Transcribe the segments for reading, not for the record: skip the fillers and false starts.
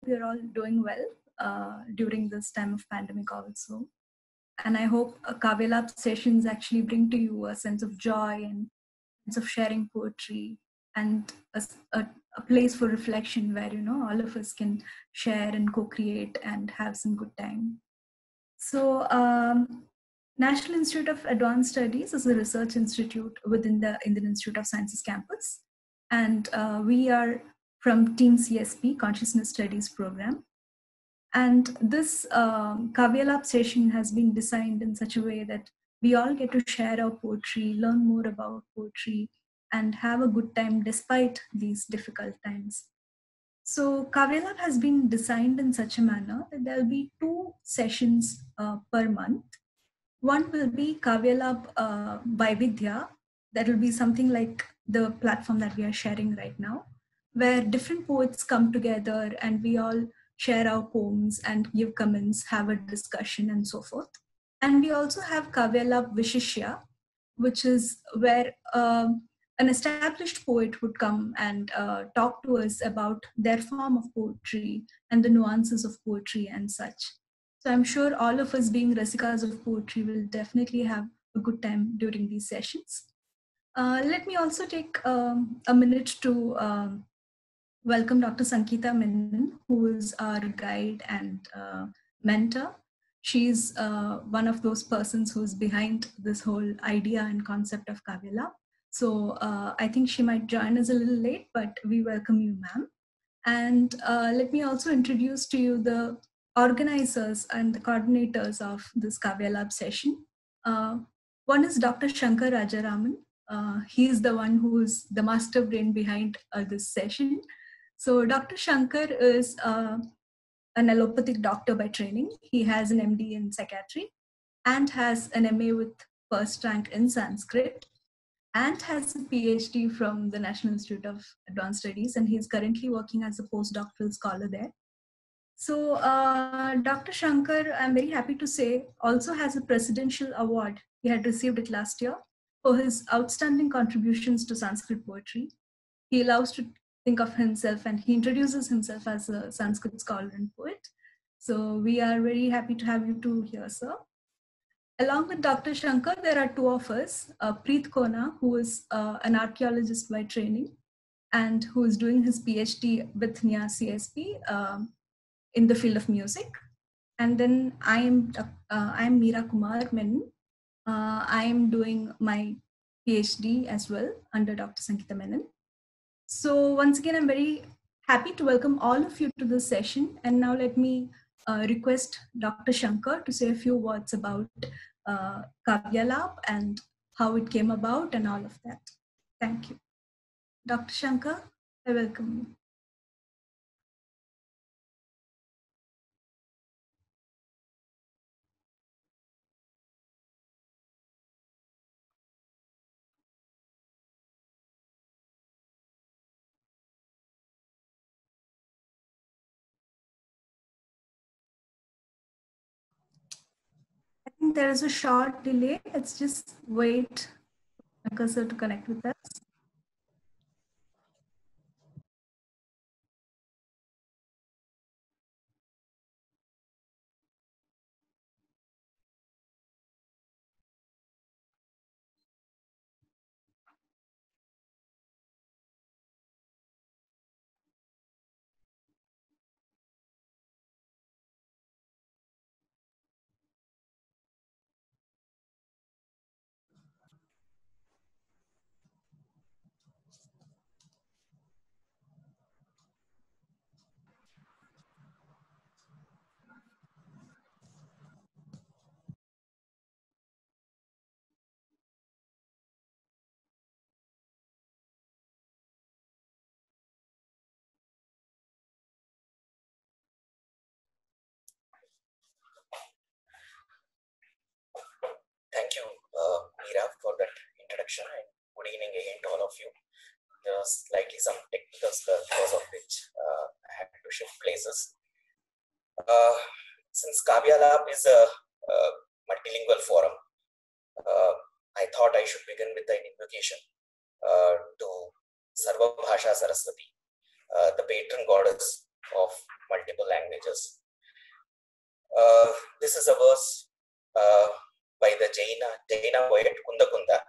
you're all doing well during this time of pandemic also. And I hope Kavya Lab sessions actually bring to you a sense of joy and sense of sharing poetry and a place for reflection where, all of us can share and co-create and have some good time. So National Institute of Advanced Studies is a research institute within the Indian Institute of Sciences campus. And we are from Team CSP, Consciousness Studies program. And this Kavya Lab session has been designed in such a way that we all get to share our poetry, learn more about poetry, and have a good time despite these difficult times. So Kavya Lab has been designed in such a manner that there'll be 2 sessions per month. One will be Kavya Lab by Vidya. That will be something like the platform that we are sharing right now, where different poets come together and we all share our poems and give comments, have a discussion, and so forth. And we also have Kavya Lab Vishishya, which is where an established poet would come and talk to us about their form of poetry and the nuances of poetry and such. So I'm sure all of us being Rasikas of poetry will definitely have a good time during these sessions. Let me also take a minute to welcome Dr. Sankita Menon, who is our guide and mentor. She's one of those persons who's behind this whole idea and concept of Kavya Lab. So I think she might join us a little late, but we welcome you, ma'am. And let me also introduce to you the organizers and the coordinators of this Kavya Lab session. One is Dr. Shankar Rajaraman. He is the one who is the master brain behind this session. So Dr. Shankar is an allopathic doctor by training. He has an MD in psychiatry and has an MA with first rank in Sanskrit and has a PhD from the National Institute of Advanced Studies, and he's currently working as a postdoctoral scholar there. So Dr. Shankar, I'm very happy to say, also has a presidential award. He had received it last year for his outstanding contributions to Sanskrit poetry. He loves to think of himself and he introduces himself as a Sanskrit scholar and poet. So we are very happy to have you two here, sir. Along with Dr. Shankar, there are 2 of us, Preet Kona, who is an archaeologist by training and who is doing his PhD with NIA CSP in the field of music. And then I am Meera Kumar Menon. I am doing my PhD as well under Dr. Sankita Menon. So once again, I'm very happy to welcome all of you to this session. And now let me request Dr. Shankar to say a few words about Kavya Lab and how it came about and all of that. Thank you. Dr. Shankar, I welcome you. I think there is a short delay. Let's just wait for cursor to connect with us. Thank you, Meera, for that introduction, and good evening again to all of you. There was slightly some technical stuff because of which I had to shift places. Since Kavya Lab is a multilingual forum, I thought I should begin with an invocation to Sarva Bhasha Saraswati, the patron goddess of multiple languages. This is a verse by the Jaina poet Kunda Kunda.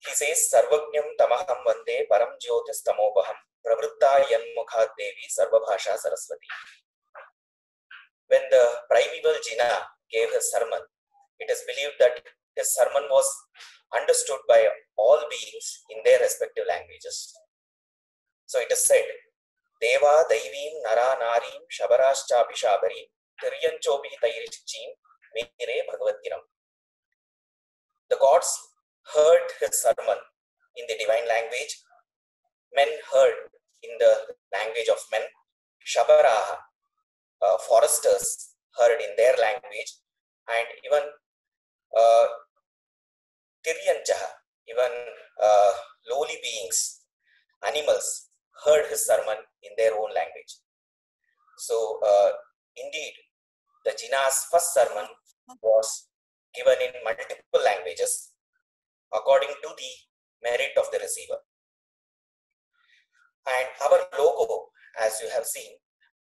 He says, Sarvagnyam tamaham vande param jyotis tamobaham pravritta yanmukha devi sarvabhasha saraswati. When the primeval Jina gave his sermon, it is believed that his sermon was understood by all beings in their respective languages. So it is said, Deva Daivim Nara Narim Shabarascha Pishabarim Tiryanchobi Tairichim Mere Bhagavatiram. The gods heard his sermon in the divine language, men heard in the language of men, Shabaraha, foresters heard in their language, and even Tiryanchaha, even lowly beings, animals, heard his sermon in their own language. So indeed, the Jina's first sermon was given in multiple languages according to the merit of the receiver. And our logo, as you have seen,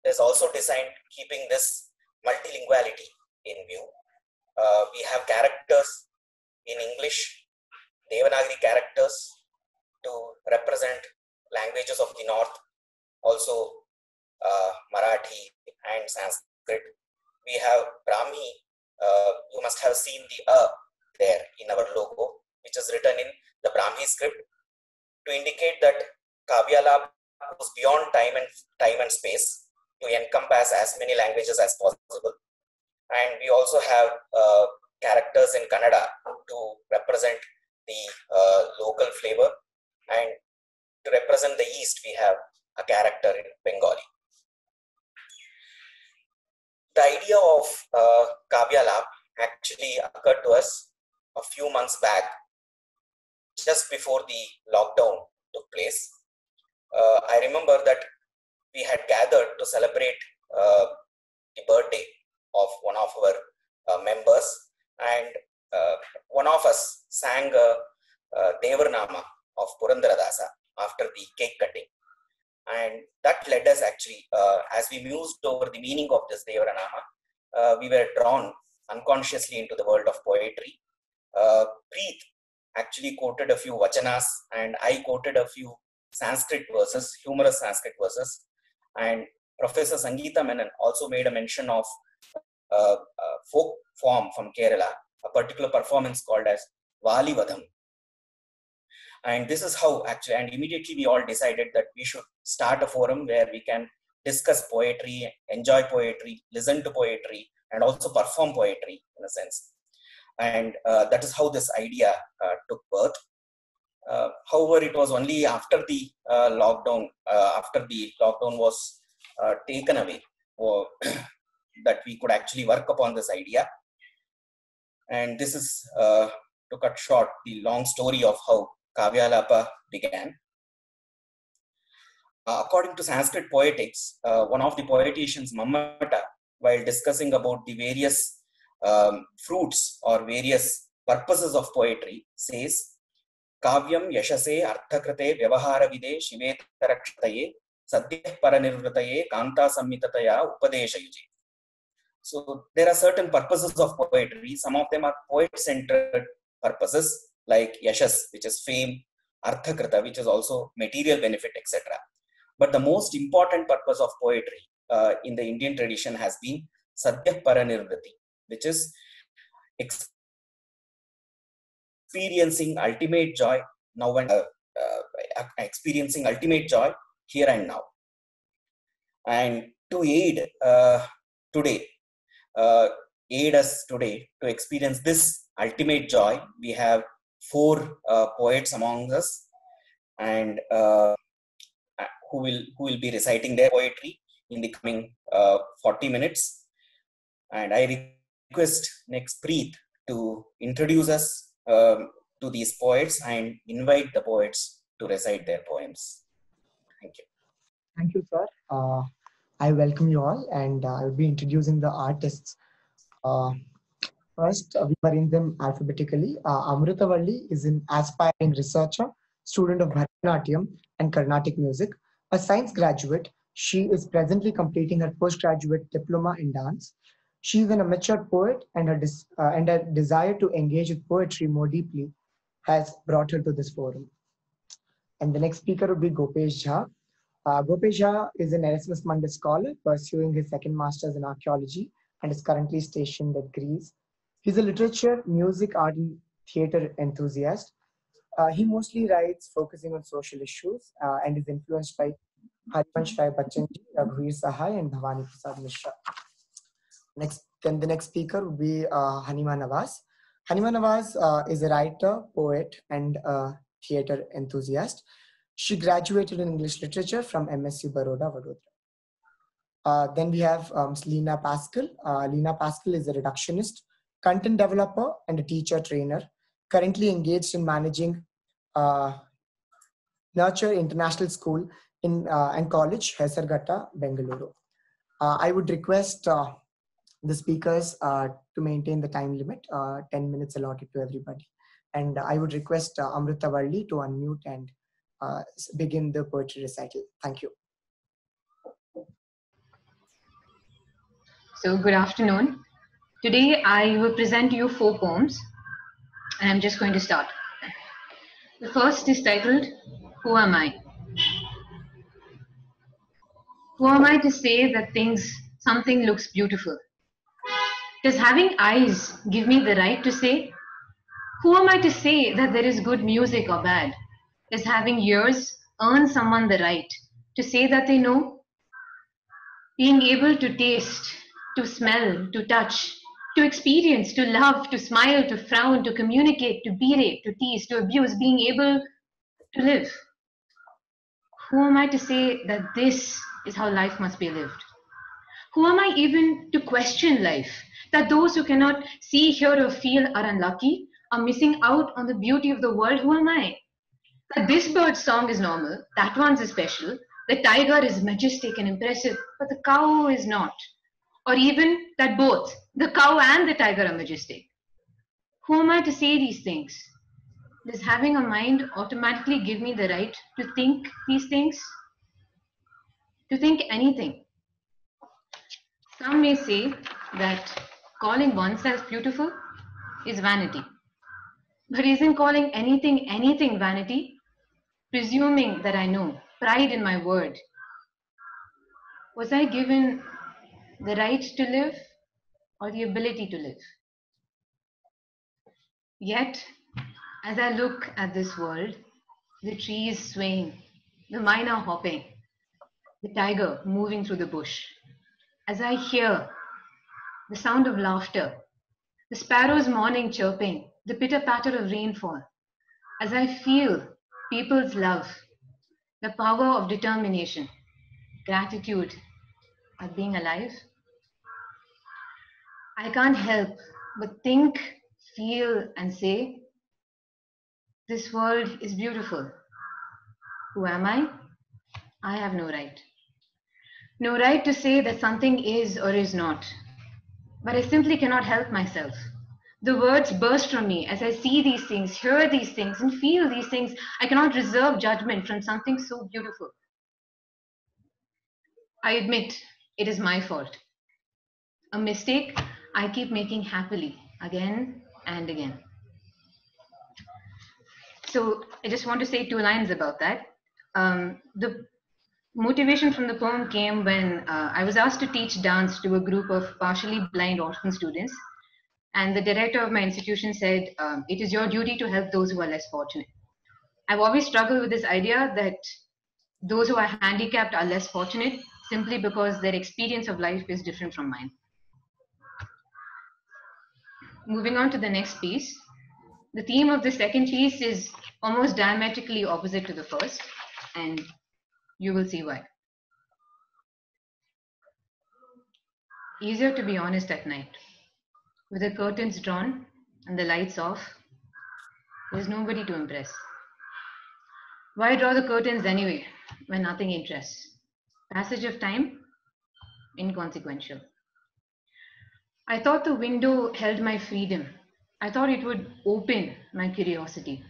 is also designed keeping this multilinguality in view. We have characters in English, Devanagari characters to represent languages of the north, also Marathi and Sanskrit. We have Brahmi. You must have seen the there in our logo, which is written in the Brahmi script to indicate that Kavyalabha was beyond time and space to encompass as many languages as possible. And we also have characters in Kannada to represent the local flavor, and to represent the East, we have a character in Bengali. The idea of Kavyalabha actually occurred to us a few months back, just before the lockdown took place. I remember that we had gathered to celebrate the birthday of one of our members, and one of us sang Devarnama of Purandaradasa after the cake cutting. And that led us actually, as we mused over the meaning of this Devaranama, we were drawn unconsciously into the world of poetry. Preet actually quoted a few vachanas, and I quoted a few Sanskrit verses, humorous Sanskrit verses. And Professor Sangeeta Menon also made a mention of a folk form from Kerala, a particular performance called as Vali Vadam. And this is how actually, and immediately we all decided that we should start a forum where we can discuss poetry, enjoy poetry, listen to poetry, and also perform poetry in a sense. And that is how this idea took birth. However, it was only after the lockdown was taken away, that we could actually work upon this idea. And this is, to cut short, the long story of how Kavyalabha began. According to Sanskrit poetics, one of the poeticians, Mammata, while discussing about the various fruits or various purposes of poetry, says, Kavyam yashase arthakrate vyavahara vide shivetarakshtataye sadyah paranirvrataye kanta sammitataya upadesha yuje. So there are certain purposes of poetry. Some of them are poet-centered purposes, like yashas, which is fame, arthakrita, which is also material benefit, etc. But the most important purpose of poetry in the Indian tradition has been sadyah paranirvrati, which is experiencing ultimate joy now and experiencing ultimate joy here and now. And to aid us today to experience this ultimate joy, we have 4 poets among us, and who will be reciting their poetry in the coming 40 minutes. And I request next Preet to introduce us to these poets and invite the poets to recite their poems. Thank you. Thank you, sir. I welcome you all, and I will be introducing the artists. First, we arrange them alphabetically. Amrutavalli is an aspiring researcher, student of Bharatanatyam and Carnatic music, A science graduate, she is presently completing her postgraduate diploma in dance. She is an amateur poet, and her desire to engage with poetry more deeply has brought her to this forum. And the next speaker would be Gopesh Jha. Gopesh Jha is an Erasmus Mundus scholar pursuing his second master's in archaeology and is currently stationed at Greece. He's a literature, music, art, and theatre enthusiast. He mostly writes focusing on social issues and is influenced by Harivansh Rai Bachchanji, Raghuveer Sahai, and Bhavani Prasad Mishra. Then the next speaker would be Hanima Nawaz. Hanima Nawaz is a writer, poet, and theatre enthusiast. She graduated in English literature from MSU Baroda, Vadodara. Then we have Lena Pascal. Lena Pascal is a reductionist, content developer, and a teacher trainer, currently engaged in managing Nurture International School and College, Hesarghatta, Bengaluru. I would request the speakers to maintain the time limit, 10 minutes allotted to everybody. And I would request Amrita Valli to unmute and begin the poetry recital. Thank you. So good afternoon. Today I will present to you 4 poems, and I'm just going to start. The first is titled, Who Am I? Who am I to say that something looks beautiful? Does having eyes give me the right to say? Who am I to say that there is good music or bad? Does having ears earn someone the right to say that they know? Being able to taste, to smell, to touch, to experience, to love, to smile, to frown, to communicate, to berate, to tease, to abuse, being able to live. Who am I to say that this is how life must be lived? Who am I even to question life? That those who cannot see, hear, or feel are unlucky, are missing out on the beauty of the world? Who am I? That this bird's song is normal, that one's is special, the tiger is majestic and impressive, but the cow is not. Or even that both the cow and the tiger are majestic. Who am I to say these things? Does having a mind automatically give me the right to think these things? To think anything? Some may say that calling oneself beautiful is vanity. But isn't calling anything vanity? Presuming that I know, pride in my word. Was I given the right to live or the ability to live? Yet, as I look at this world, the trees swaying, the myna hopping, the tiger moving through the bush, as I hear the sound of laughter, the sparrow's morning chirping, the pitter-patter of rainfall, as I feel people's love, the power of determination, gratitude at being alive, I can't help but think, feel, and say, this world is beautiful. Who am I? I have no right. No right to say that something is or is not. But I simply cannot help myself. The words burst from me as I see these things, hear these things, and feel these things. I cannot reserve judgment from something so beautiful. I admit it is my fault. A mistake I keep making happily again and again. So I just want to say 2 lines about that. The motivation from the poem came when I was asked to teach dance to a group of partially blind orphan students. And the director of my institution said, it is your duty to help those who are less fortunate. I've always struggled with this idea that those who are handicapped are less fortunate simply because their experience of life is different from mine. Moving on to the next piece. The theme of the second piece is almost diametrically opposite to the first, and you will see why. Easier to be honest at night. With the curtains drawn and the lights off, there's nobody to impress. Why draw the curtains anyway, when nothing interests? Passage of time? Inconsequential. I thought the window held my freedom. I thought it would open my curiosity.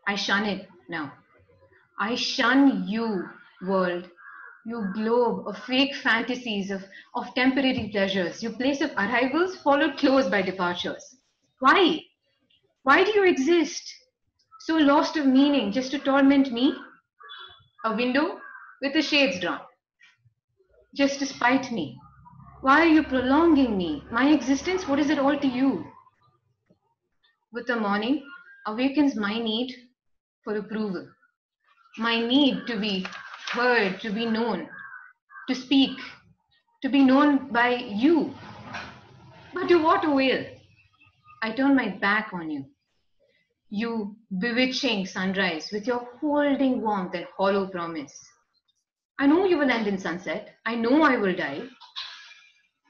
I shun it now. I shun you world, you globe of fake fantasies, of temporary pleasures, your place of arrivals followed close by departures. Why? Why do you exist? So lost of meaning just to torment me? A window with the shades drawn, just to spite me. Why are you prolonging me? My existence, what is it all to you? With the morning awakens my need for approval, my need to be heard, to be known, to speak, to be known by you. But to what avail? I turn my back on you. You bewitching sunrise with your holding warmth and hollow promise. I know you will end in sunset. I know I will die.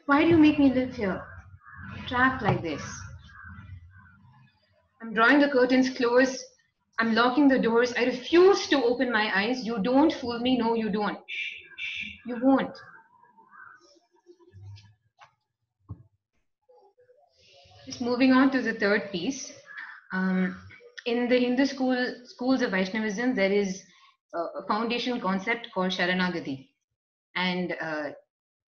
Why do you make me live here, trapped like this? I'm drawing the curtains close. I'm locking the doors. I refuse to open my eyes. You don't fool me. No, you don't. You won't. Just moving on to the third piece. In the Hindu schools of Vaishnavism, there is a foundational concept called Sharanagati. And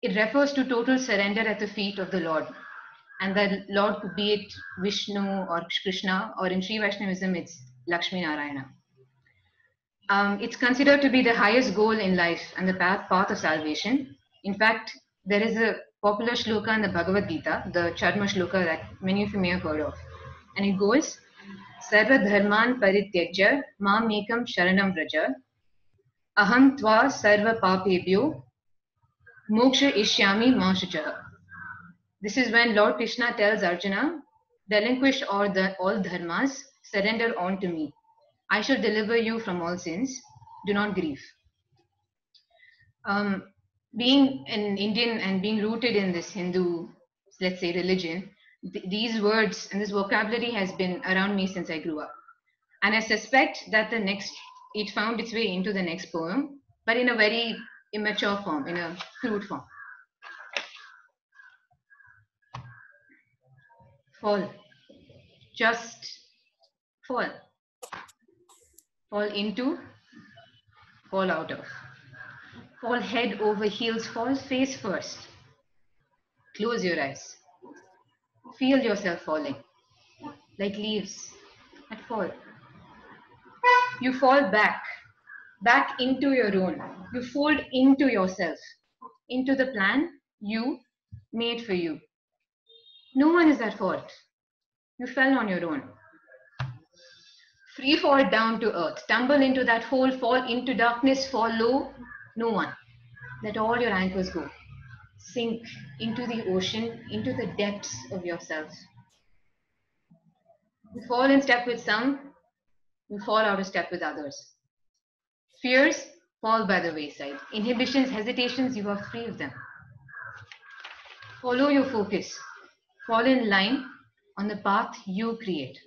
it refers to total surrender at the feet of the Lord. And the Lord could be it Vishnu or Krishna, or in Sri Vaishnavism, it's Lakshmi Narayana. It's considered to be the highest goal in life and the path of salvation. In fact, there is a popular shloka in the Bhagavad Gita, the Charma shloka that many of you may have heard of. And it goes, Sarva dharman parityajya mam ekam sharanam vraja aham tva sarva papebhyo moksha ishyami ma shuchaha. This is when Lord Krishna tells Arjuna, relinquish all dharmas, surrender on to me. I shall deliver you from all sins. Do not grieve. Being an Indian and being rooted in this Hindu, let's say, religion, these words and this vocabulary has been around me since I grew up. And I suspect that it found its way into the next poem, but in a very immature form, in a crude form. Fall. Just fall. Fall into, fall out of. Fall head over heels, fall face first. Close your eyes. Feel yourself falling, like leaves that fall. You fall back into your own. You fold into yourself, into the plan you made for you. No one is at fault. You fell on your own. Free fall down to earth. Tumble into that hole, fall into darkness, fall low. No one. Let all your anchors go. Sink into the ocean, into the depths of yourself. You fall in step with some, you fall out of step with others. Fears fall by the wayside. Inhibitions, hesitations, you are free of them. Follow your focus. Fall in line on the path you create.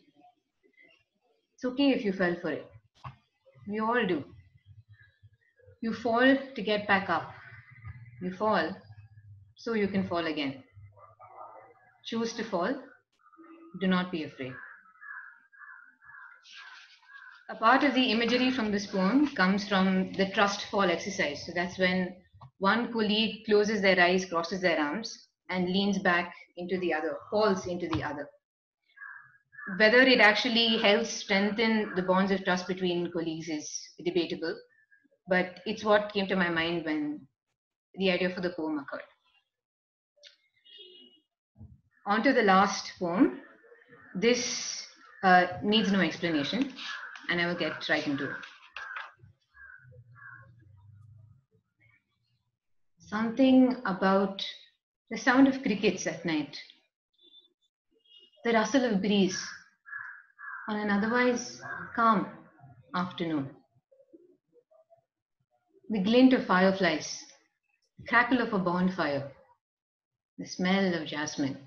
It's okay if you fell for it. We all do. You fall to get back up. You fall so you can fall again. Choose to fall. Do not be afraid. A part of the imagery from this poem comes from the trust fall exercise. So that's when one colleague closes their eyes, crosses their arms, and leans back into the other, falls into the other. Whether it actually helps strengthen the bonds of trust between colleagues is debatable, but it's what came to my mind when the idea for the poem occurred. On to the last poem. This needs no explanation, and I will get right into it. Something about the sound of crickets at night, the rustle of breeze on an otherwise calm afternoon, the glint of fireflies, the crackle of a bonfire, the smell of jasmine,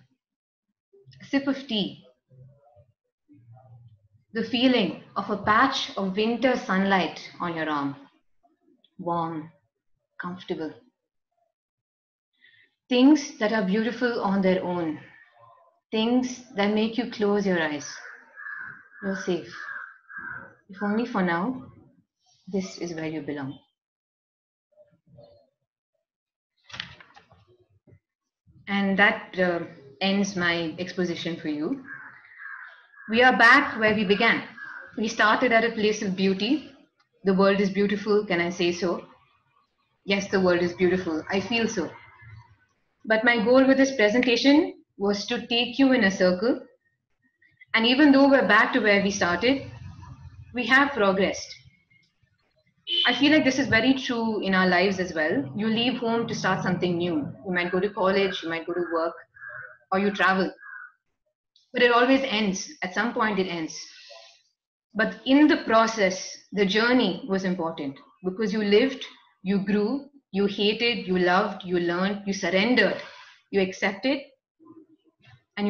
a sip of tea, the feeling of a patch of winter sunlight on your arm, warm, comfortable. Things that are beautiful on their own, things that make you close your eyes. You're safe. If only for now, this is where you belong. And that ends my exposition for you. We are back where we began. We started at a place of beauty. The world is beautiful, can I say so? Yes, the world is beautiful. I feel so. But my goal with this presentation was to take you in a circle. And even though we're back to where we started, we have progressed. I feel like this is very true in our lives as well. You leave home to start something new. You might go to college, you might go to work, or you travel. But it always ends. At some point, it ends. But in the process, the journey was important because you lived, you grew, you hated, you loved, you learned, you surrendered, you accepted, and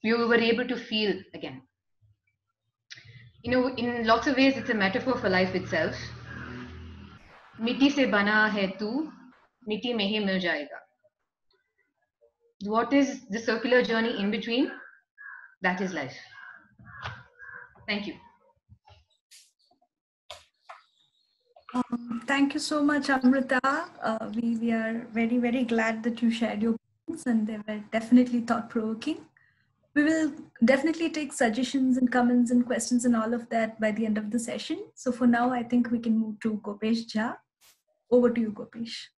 you were able to feel again. You know, in lots of ways, it's a metaphor for life itself. मिट्टी से बना है तू, मिट्टी में ही मिल जाएगा. What is the circular journey in between? That is life. Thank you. Thank you so much, Amrita. We are very, very glad that you shared your points, and they were definitely thought-provoking. We will definitely take suggestions and comments and questions and all of that by the end of the session. So for now, I think we can move to Gopesh Jha. Over to you, Gopesh.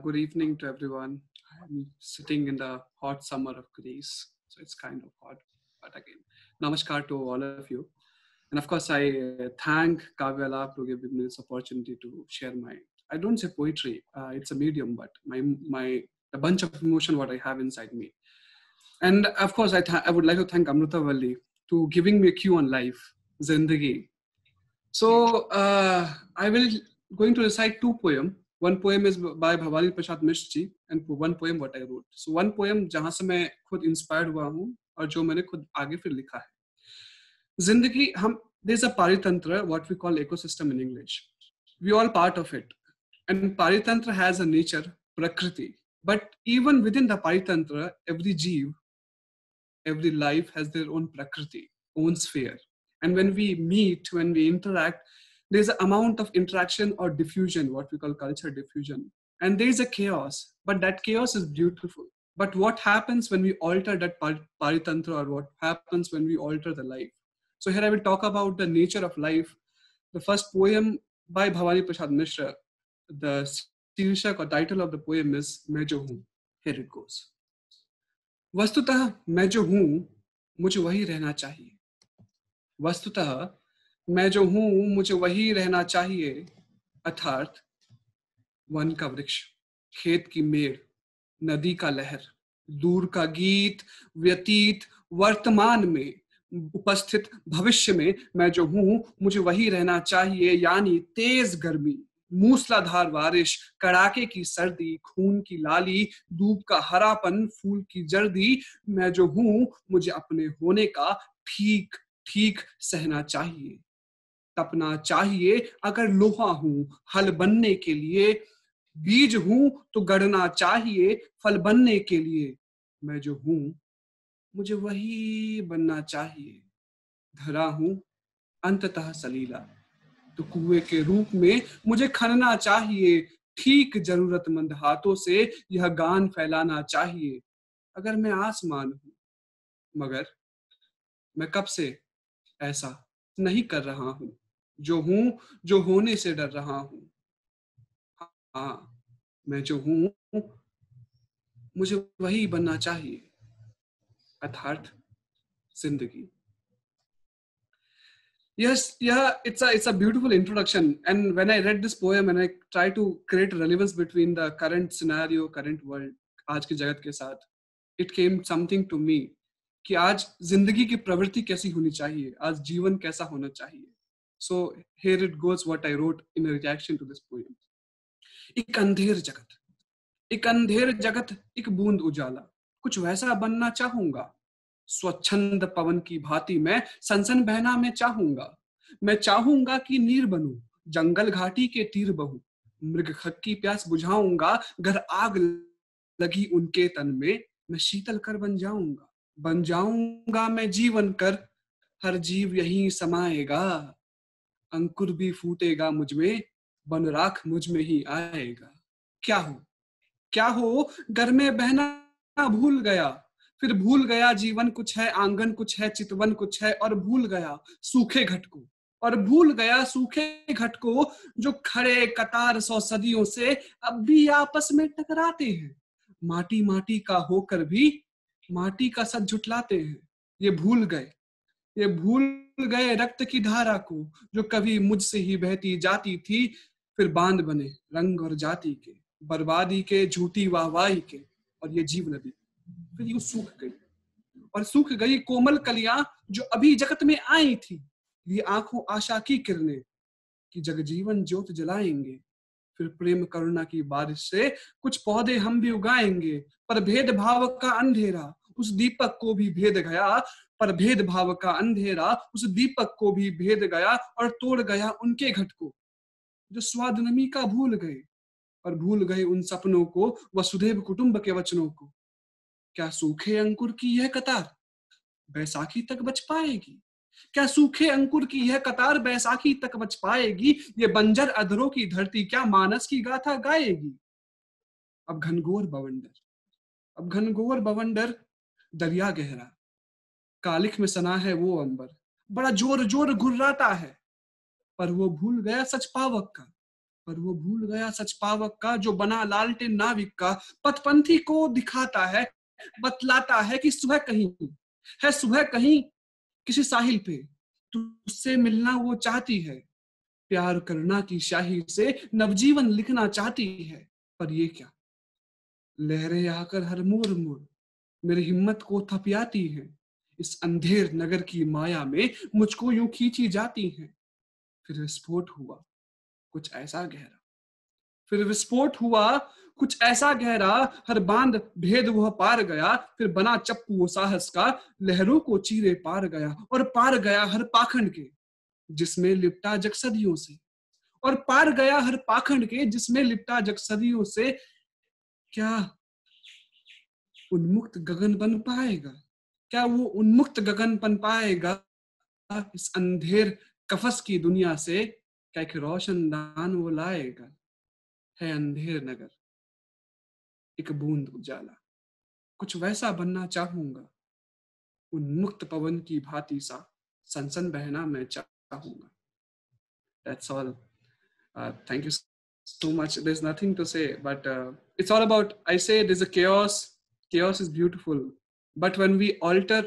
Good evening to everyone. I'm sitting in the hot summer of Greece, so it's kind of hot. But again, namaskar to all of you. And of course, I thank Kavya Lab to give me this opportunity to share my, I don't say poetry, it's a medium, but a bunch of emotion what I have inside me. And of course, I would like to thank Amrita Valli to giving me a cue on life, Zindagi. So I will going to recite two poems. One poem is by Bhavani Prasad Mishra ji, and one poem what I wrote. So one poem जहाँ से मैं खुद inspired हुआ हूँ और जो मैंने खुद आगे फिर लिखा है. Zindagi, there's a paritantra, what we call ecosystem in English. We all part of it. And paritantra has a nature, prakriti. But even within the paritantra, every jeev, every life has their own prakriti, own sphere. And when we meet, when we interact, there's an amount of interaction or diffusion, what we call culture diffusion. And there's a chaos, but that chaos is beautiful. But what happens when we alter that paritantra, or what happens when we alter the life? So here I will talk about the nature of life. The first poem by Bhavani Prasad Mishra, the शीर्षक or title of the poem is मैं जो हूँ. Here it goes. वस्तुतः मैं जो हूँ मुझे वही रहना चाहिए. वस्तुतः मैं जो हूँ मुझे वही रहना चाहिए. अर्थात वन का वृक्ष, खेत की मेड़, नदी का लहर, दूर का गीत, व्यतीत, वर्तमान में उपस्थित, भविष्य में मैं जो हूँ मुझे वही रहना चाहिए. यानी तेज गर्मी, मूसलाधार बारिश, कड़ाके की सर्दी, खून की लाली, धूप का हरापन, फूल की जर्दी, मैं जो हूँ मुझे अपने होने का ठीक ठीक सहना चाहिए. तपना चाहिए अगर लोहा हूँ हल बनने के लिए, बीज हूँ तो गढ़ना चाहिए फल बनने के लिए. मैं जो हूँ मुझे वही बनना चाहिए. धरा हूँ अंततः सलीला, तो कुएं के रूप में मुझे खनना चाहिए. ठीक जरूरतमंद हाथों से यह गान फैलाना चाहिए. अगर मैं आसमान हूँ, मगर मैं कब से ऐसा नहीं कर रहा हूँ. जो हूँ जो होने से डर रहा हूँ. हाँ, मैं जो हूँ मुझे वही बनना चाहिए. अर्थात जिंदगी. Yes, yeah, it's a beautiful introduction. And when I read this poem and I try to create relevance between the current scenario, current world, आज के जगत के साथ, it came something to me कि आज जिंदगी की प्रवृत्ति कैसी होनी चाहिए, आज जीवन कैसा होना चाहिए. So here it goes what I wrote in a reaction to this poem. एक अंधेर जगत, एक बूंद उजाला, कुछ वैसा बनना चाहूंगा. स्वच्छंद पवन की भांति मैं सनसन बहना मैं चाहूंगा. मैं चाहूंगा कि नीर बनूं, जंगल घाटी के तीर बहूं. मृग खग की प्यास बुझाऊंगा, घर आग लगी उनके तन में मैं शीतल कर बन जाऊंगा मैं जीवन कर. हर जीव यहीं समाएगा, अंकुर भी फूटेगा मुझ में, बन राख मुझ में ही आएगा. क्या हूं क्या हो घर में बहना भूल गया, फिर भूल गया जीवन कुछ है, आंगन कुछ है, चितवन कुछ है, और भूल गया सूखे घट को, और भूल गया सूखे घट को, जो खड़े कतार 100 सदियों से अब भी आपस में टकराते हैं। माटी माटी का होकर भी माटी का सच झुटलाते हैं। ये भूल गए, ये भूल गए रक्त की धारा को, जो कभी मुझसे ही बहती जाती थी, फिर बांध बने रंग और जाति के, बर्बादी के, झूठी वाहवाही के, और ये जीव नदी फिर यूं सूख गई। और सूख गई कोमल कलियां जो अभी जगत में आई थी, ये आंखों आशा की किरणें कि जगजीवन ज्योत जलाएंगे, फिर प्रेम करुणा की बारिश से कुछ पौधे हम भी उगाएंगे। पर भेदभाव का अंधेरा उस दीपक को भी भेद गया, पर भेदभाव का अंधेरा उस दीपक को भी भेद गया, और तोड़ गया उनके घट को जो स्वाद नमी का भूल गए, और भूल गए उन सपनों को, वसुधैव कुटुंब के वचनों को। क्या सूखे अंकुर की यह कतार बैसाखी तक बच पाएगी? क्या सूखे अंकुर की यह कतार बैसाखी तक बच पाएगी? ये बंजर अधरों की धरती क्या मानस की गाथा गाएगी? अब घनघोर बवंडर, अब घनघोर बवंडर, दरिया गहरा, कालिख में सना है वो अंबर, बड़ा जोर जोर घुर्राता है, पर वो भूल गया सच पावक का, पर वो भूल गया सच पावक का, जो बना लालटेन नाविक का, पथपंथी को दिखाता है, बतलाता है कि सुबह कहीं है, सुबह कहीं किसी साहिल पे तुझसे मिलना वो चाहती है, प्यार करना की शाही से नवजीवन लिखना चाहती है। पर ये क्या, लहरें आकर हर मोड़ मोड़ मेरी हिम्मत को थपियाती हैं, इस अंधेर नगर की माया में मुझको यूं खींची जाती हैं। फिर विस्फोट हुआ कुछ ऐसा गहरा, फिर विस्फोट हुआ कुछ ऐसा गहरा, हर बांध भेद वह पार गया, फिर बना चप्पू वो साहस का, लहरों को चीरे पार गया, और पार गया हर पाखंड के जिसमें लिपटा जग सदियों से, और पार गया हर पाखंड के जिसमें लिपटा जग सदियों से। क्या उन्मुक्त गगन बन पाएगा, क्या वो उन्मुक्त गगन बन पाएगा इस अंधेर कफस की दुनिया से? क्या एक रोशन दान वो लाएगा? है अंधेर नगर एक बूंद उजाला, कुछ वैसा बनना चाहूंगा, उन्मुक्त पवन की भांति सा सनसन बहना मैं चाहूंगा। That's all. Thank you so much. There's nothing to say, but it's all about, I say there's a chaos. Chaos is beautiful. But when we alter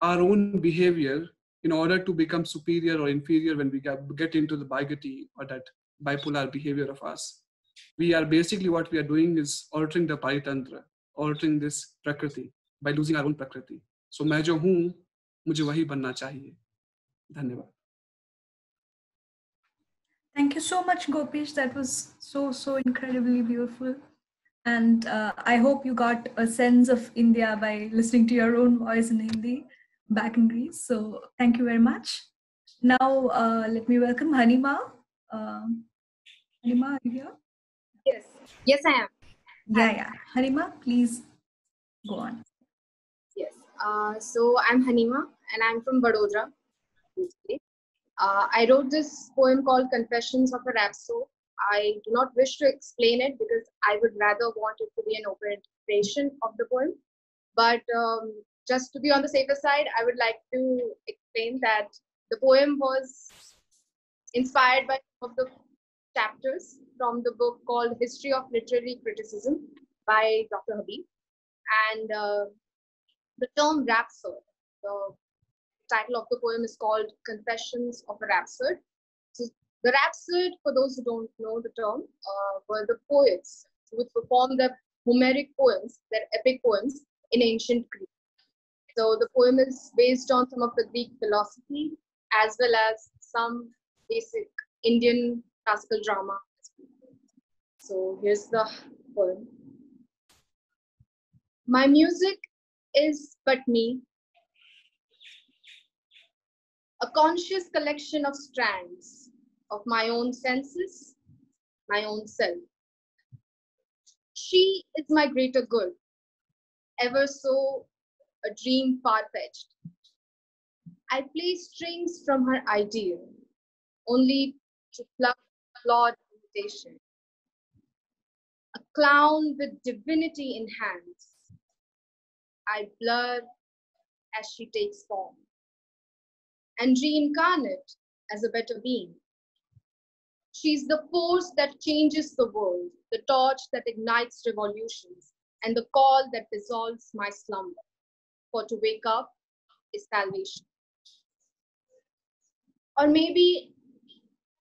our own behavior in order to become superior or inferior, when we get into the bigotry or that bipolar behavior of us, we are basically, what we are doing is altering the paritantra, altering this prakriti by losing our own prakriti. So मैं जो हूँ मुझे वही बनना चाहिए. धन्यवाद. Thank you so much, Gopish. That was so incredibly beautiful. And I hope you got a sense of India by listening to your own voice in Hindi back in Greece. So thank you very much. Now let me welcome Hanima. Hanima, are you here? Yes, I am. Yeah. Hanima, please go on. Yes. So I'm Hanima, and I'm from Vadodara. I wrote this poem called Confessions of a Rhapsode. I do not wish to explain it because I would rather want it to be an open interpretation of the poem. But just to be on the safer side, I would like to explain that the poem was inspired by some of the chapters from the book called History of Literary Criticism by Dr. Habib. And the term rhapsode, the title of the poem is called Confessions of a Rhapsode. So the rhapsode, for those who don't know the term, were the poets who would perform their Homeric poems, their epic poems in ancient Greek. So the poem is based on some of the Greek philosophy as well as some basic Indian classical drama. So here's the poem. My music is but me, a conscious collection of strands of my own senses, my own self. She is my greater good, ever so a dream far-fetched. I play strings from her ideal, only to pluck flawed imitation. A clown with divinity in hands. I blur as she takes form and reincarnate as a better being. She's the force that changes the world, the torch that ignites revolutions, and the call that dissolves my slumber. For to wake up is salvation. Or maybe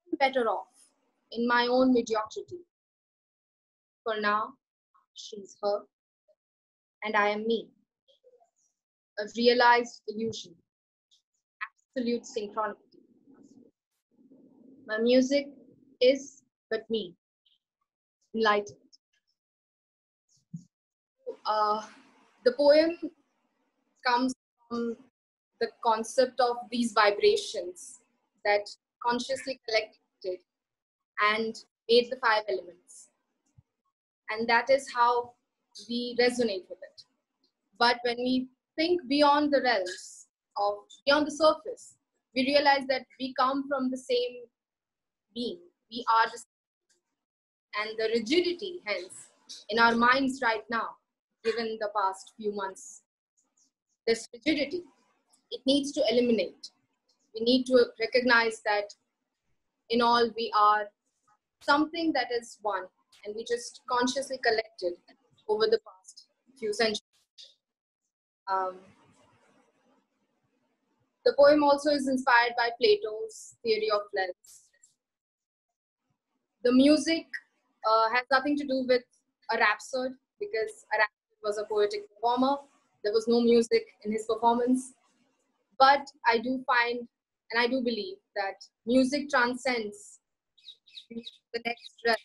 I'm better off in my own mediocrity. For now, she's her, and I am me. A realized illusion, absolute synchronicity. My music is but me, enlightened. The poem comes from the concept of these vibrations that consciously collected and made the 5 elements. And that is how we resonate with it. But when we think beyond the realms of, beyond the surface, we realize that we come from the same being. We are the same. And the rigidity, hence, in our minds right now, given the past few months, this rigidity, it needs to eliminate. We need to recognize that in all we are something that is one, and we just consciously collected over the past few centuries. The poem also is inspired by Plato's theory of lens. The music has nothing to do with a rhapsode, because a rhapsode was a poetic performer. There was no music in his performance. But I do find, and I do believe, that music transcends the next breath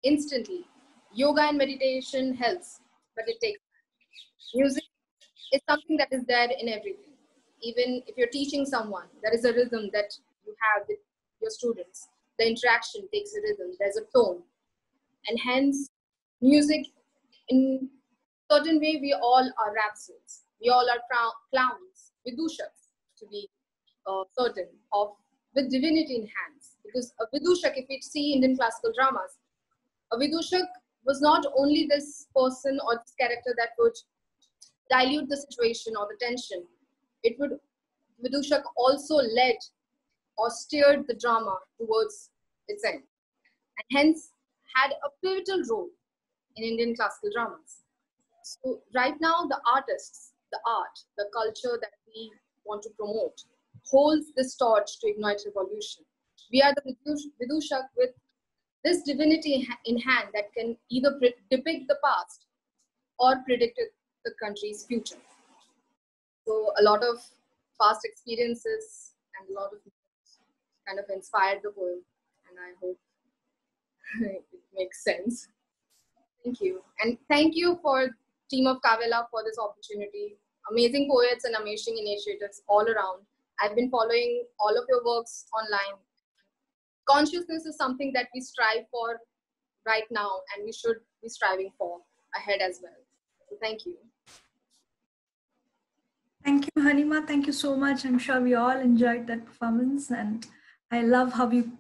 instantly. Yoga and meditation helps, but it takes time. Music is something that is there in everything. Even if you're teaching someone, there is a rhythm that you have with your students. The interaction takes a rhythm, there's a tone. And hence, music, in certain way, we all are rhapsodes. We all are clowns, vidushaks, to be certain, of with divinity in hands. Because a vidushak, if we see Indian classical dramas, a vidushak was not only this person or this character that would dilute the situation or the tension. Vidushak also led or steered the drama towards its end, and hence had a pivotal role in Indian classical dramas. So right now, the artists, the art, the culture that we want to promote holds this torch to ignite revolution. We are the Vidushak with this divinity in hand that can either depict the past or predict the country's future. So a lot of past experiences and a lot of kind of inspired the poem, and I hope it makes sense. Thank you. And thank you for team of Kavela for this opportunity. Amazing poets and amazing initiatives all around. I've been following all of your works online. Consciousness is something that we strive for right now, and we should be striving for ahead as well. So thank you. Thank you, Hanima. Thank you so much. I'm sure we all enjoyed that performance, and I love how you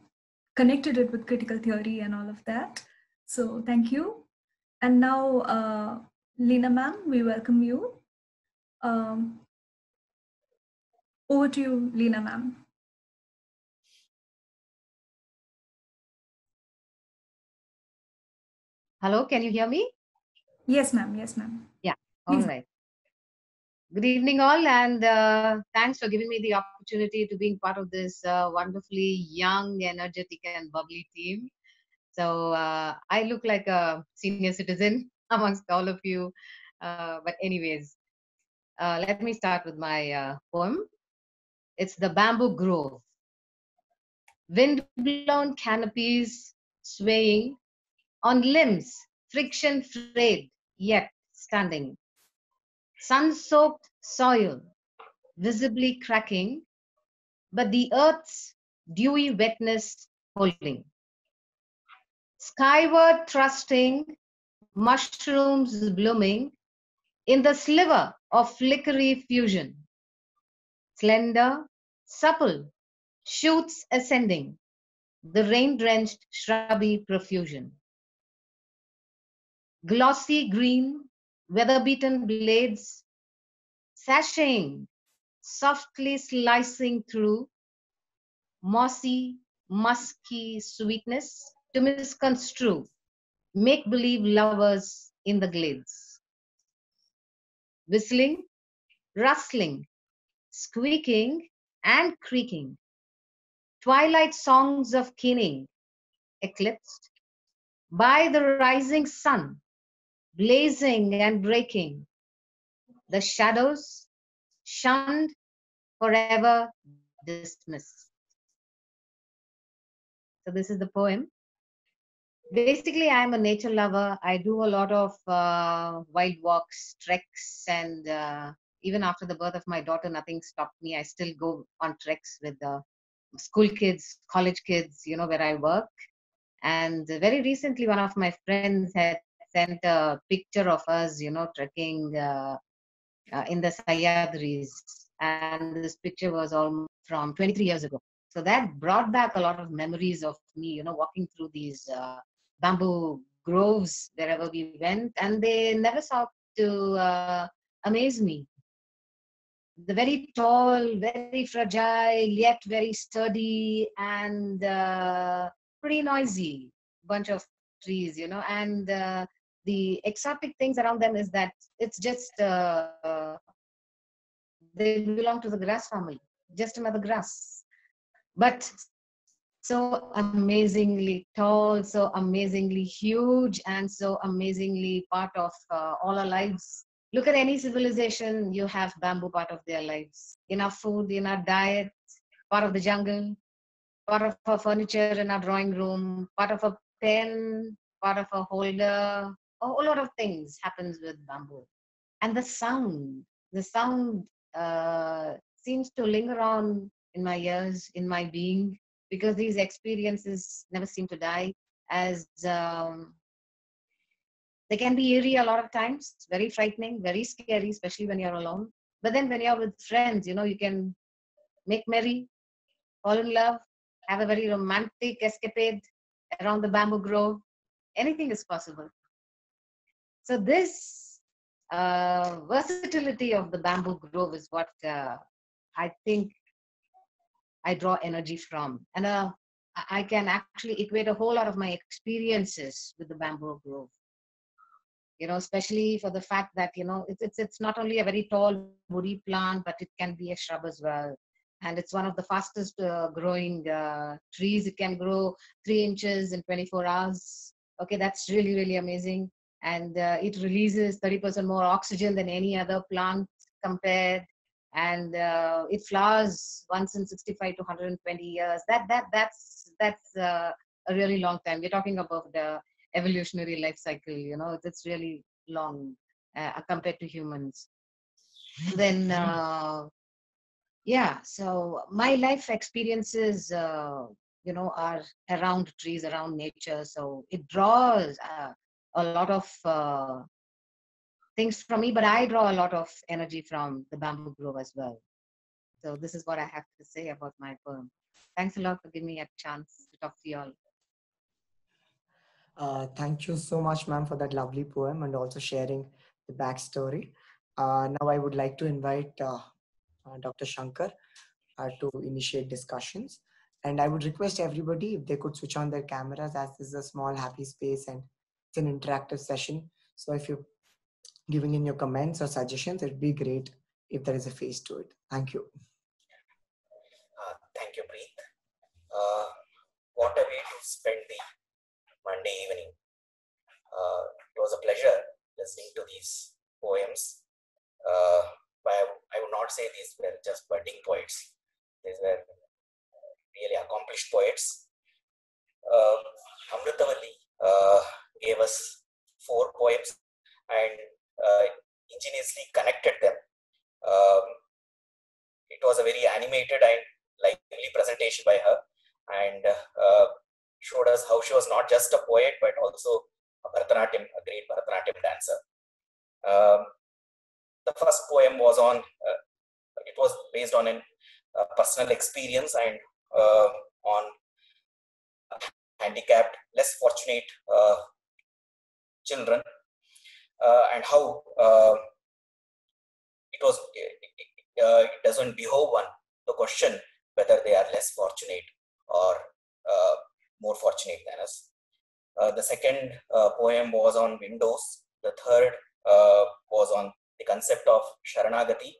connected it with critical theory and all of that. So thank you. And now, Lena ma'am, we welcome you. Over to you, Lena ma'am. Hello, can you hear me? Yes, ma'am. Yes, ma'am. Yeah, all right. Good evening, all, and thanks for giving me the opportunity to being part of this wonderfully young, energetic, and bubbly team. So I look like a senior citizen amongst all of you. But anyways, let me start with my poem. It's The Bamboo Grove. Wind-blown canopies swaying on limbs, friction frayed, yet standing. Sun-soaked soil, visibly cracking, but the earth's dewy wetness holding. Skyward thrusting, mushrooms blooming in the sliver of flickery fusion. Slender, supple, shoots ascending, the rain-drenched shrubby profusion. glossy green, weather-beaten blades, sashaying, softly slicing through, mossy, musky sweetness to misconstrue, make-believe lovers in the glades. Whistling, rustling, squeaking, and creaking, twilight songs of keening, eclipsed by the rising sun, blazing and breaking, the shadows shunned, forever dismissed. So this is the poem. Basically, I'm a nature lover. I do a lot of wild walks, treks, and even after the birth of my daughter, nothing stopped me. I still go on treks with school kids, college kids, where I work. And very recently, one of my friends had sent a picture of us, trekking in the Sahyadris. And this picture was almost from 23 years ago. So that brought back a lot of memories of me, walking through these bamboo groves wherever we went. And they never stopped to amaze me. The very tall, very fragile, yet very sturdy and pretty noisy bunch of trees, and the exotic things around them is that it's just they belong to the grass family, just another grass, but so amazingly tall, so amazingly huge, and so amazingly part of all our lives. Look at any civilization, you have bamboo part of their lives. In our food, in our diet, part of the jungle, part of our furniture in our drawing room, part of a pen, part of a holder. A whole lot of things happens with bamboo. And the sound seems to linger on in my ears, in my being, because these experiences never seem to die, as they can be eerie a lot of times, very frightening, very scary, especially when you're alone. But then when you're with friends, you can make merry, fall in love, have a very romantic escapade around the bamboo grove. Anything is possible. So this versatility of the bamboo grove is what I think I draw energy from. And I can actually equate a whole lot of my experiences with the bamboo grove. Especially for the fact that, it's not only a very tall woody plant, but it can be a shrub as well. And it's one of the fastest growing trees. It can grow 3 inches in 24 hours. Okay, that's really, really amazing. And it releases 30% more oxygen than any other plant compared. And it flowers once in 65 to 120 years. That's a really long time. We're talking about the evolutionary life cycle. It's really long compared to humans. Then so my life experiences are around trees, around nature, so it draws a lot of things from me, but I draw a lot of energy from the bamboo grove as well. So this is what I have to say about my poem. Thanks a lot for giving me a chance to talk to you all. Thank you so much, ma'am, for that lovely poem and also sharing the backstory. Now I would like to invite Dr. Shankar to initiate discussions. And I would request everybody if they could switch on their cameras, as this is a small happy space and it's an interactive session. So if you're giving in your comments or suggestions, it'd be great if there is a face to it. Thank you. Thank you, Preet. What a way to spend the Monday evening. It was a pleasure listening to these poems. But I would not say these were just budding poets. These were really accomplished poets. Amritavalli gave us 4 poems and ingeniously connected them. It was a very animated and lively presentation by her, and showed us how she was not just a poet but also a great Bharatanatyam dancer. The first poem was it was based on a personal experience and on handicapped, less fortunate children and how it doesn't behove one to question whether they are less fortunate or more fortunate than us. The second poem was on windows. The third was on the concept of Sharanagati,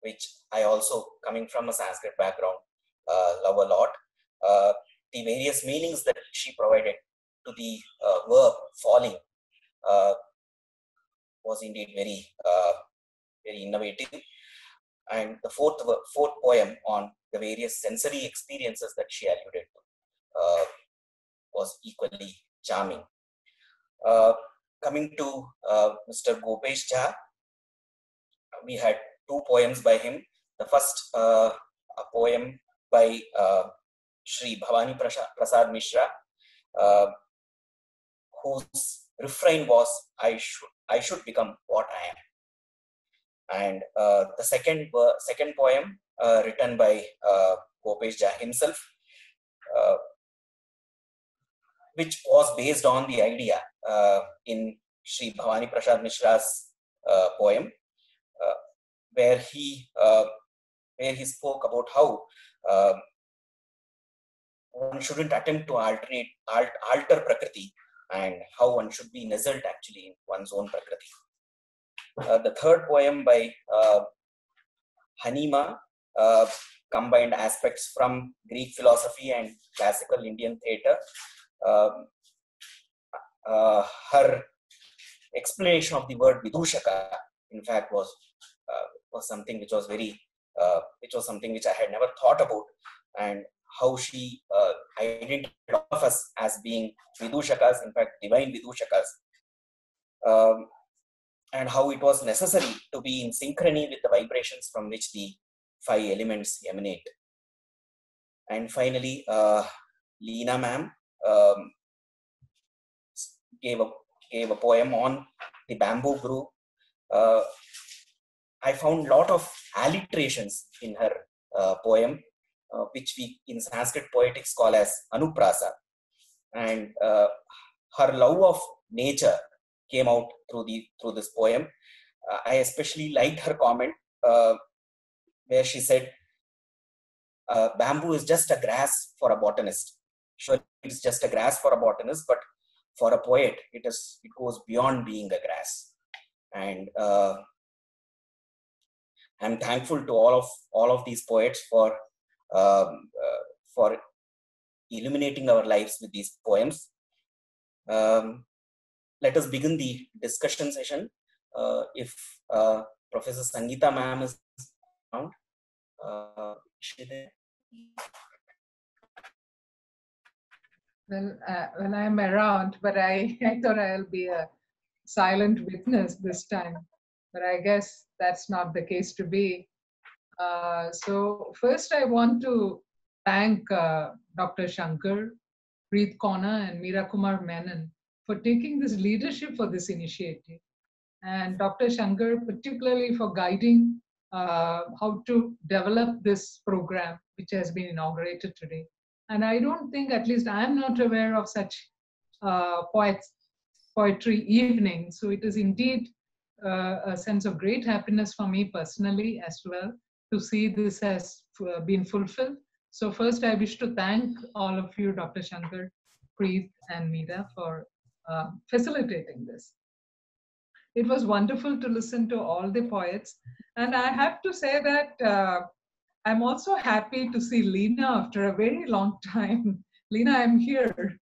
which I also, coming from a Sanskrit background, love a lot. The various meanings that she provided to the verb falling was indeed very innovative. And the fourth poem on the various sensory experiences that she alluded to was equally charming. Coming to Mr. Gopesh Jha, we had two poems by him. The first, a poem by Shri Bhavani Prasad Mishra, whose refrain was, I should become what I am. And the second poem written by Gopesh Jha himself, which was based on the idea in Shri Bhavani Prasad Mishra's poem, where he spoke about how one shouldn't attempt to alter Prakriti, and how one should be nestled actually in one's own Prakriti. The third poem by Hanima combined aspects from Greek philosophy and classical Indian theatre. Her explanation of the word Vidushaka, in fact, was something which was something which I had never thought about, and how she identified all of us as being Vidushakas, in fact, divine Vidushakas, and how it was necessary to be in synchrony with the vibrations from which the 5 elements emanate. And finally, Leena ma'am gave a poem on the bamboo group. I found a lot of alliterations in her poem, which we in Sanskrit poetics call as anuprasa. And her love of nature came out through this poem. I especially liked her comment where she said, bamboo is just a grass for a botanist. Sure, it's just a grass for a botanist, but for a poet, it goes beyond being a grass. And I'm thankful to all of these poets for illuminating our lives with these poems. Let us begin the discussion session. If Professor Sangeeta ma'am is around, is she there? Well, I'm around, but I thought I'll be a silent witness this time. But I guess that's not the case to be. So first I want to thank Dr. Shankar, Preet Kona and Meera Kumar Menon for taking this leadership for this initiative. And Dr. Shankar particularly for guiding how to develop this program, which has been inaugurated today. And I don't think, at least I'm not aware of such poetry evening. So it is indeed a sense of great happiness for me personally as well to see this has been fulfilled. So first I wish to thank all of you, Dr. Shankar, Preet and Meera, for facilitating this. It was wonderful to listen to all the poets. And I have to say that I'm also happy to see Leena after a very long time. Leena, I'm here.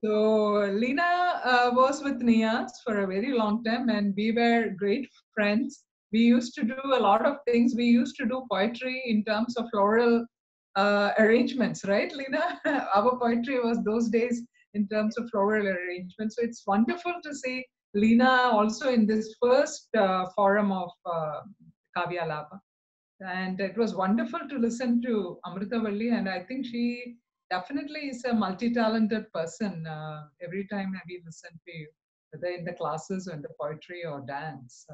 So Leena was with Niyaz for a very long time and we were great friends. We used to do a lot of things. We used to do poetry in terms of floral arrangements, right, Leena? Our poetry was those days in terms of floral arrangements. So it's wonderful to see Leena also in this first forum of Kavya Labha. And it was wonderful to listen to Amritavalli, and I think she definitely is a multi-talented person. Every time we listen to you, whether in the classes or in the poetry or dance.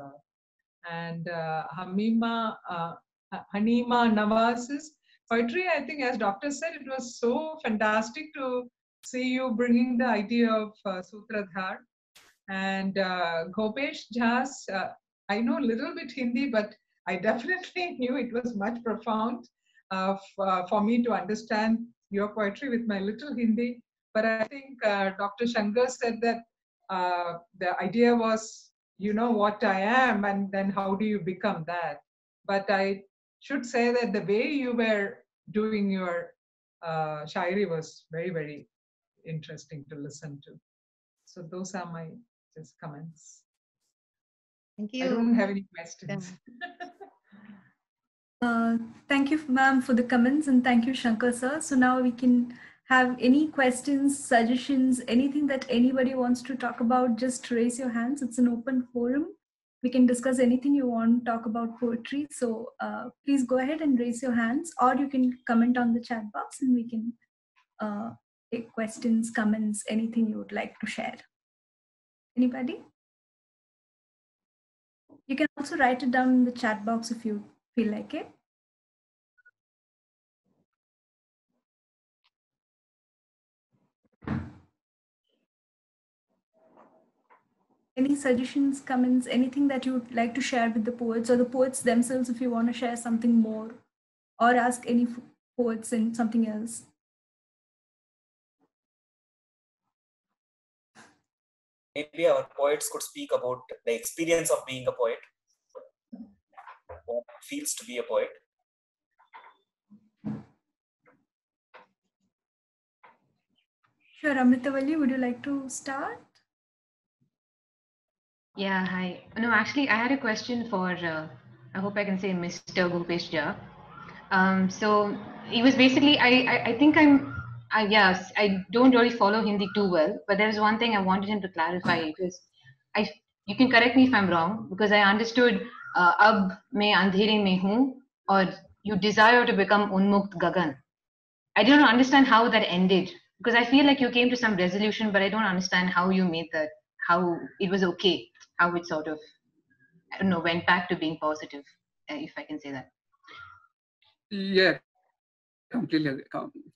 And Hanima Nawaz's poetry, I think, as Doctor said, it was so fantastic to see you bringing the idea of Sutradhar. And Gopesh Jha's, I know a little bit Hindi, but I definitely knew it was much profound for me to understand your poetry with my little Hindi. But I think Dr. Shankar said that the idea was, you know what I am, and then how do you become that? But I should say that the way you were doing your shairi was very, very interesting to listen to. So those are my just comments. Thank you. I don't have any questions. Thank you, ma'am, for the comments, and thank you, Shankar sir. So now we can have any questions, suggestions, anything that anybody wants to talk about, just raise your hands. It's an open forum. We can discuss anything you want, talk about poetry. So please go ahead and raise your hands, or you can comment on the chat box and we can take questions, comments, anything you would like to share. Anybody? You can also write it down in the chat box if you feel like it. Any suggestions, comments, anything that you would like to share with the poets or the poets themselves if you want to share something more or ask any poets in something else? Maybe our poets could speak about the experience of being a poet, what it feels to be a poet. Sure, Amritavalli, would you like to start? Yeah, hi. No, actually, I had a question for, I hope I can say Mr. Gopesh Jha. So he was basically, I think yes, I don't really follow Hindi too well, but there was one thing I wanted him to clarify because you can correct me if I'm wrong, because I understood ab mein andheri mein hu, or you desire to become unmukt gagan. I don't understand how that ended, because I feel like you came to some resolution, but I don't understand how you made that, how it was okay, how it sort of, I don't know, went back to being positive, if I can say that. Yeah, completely.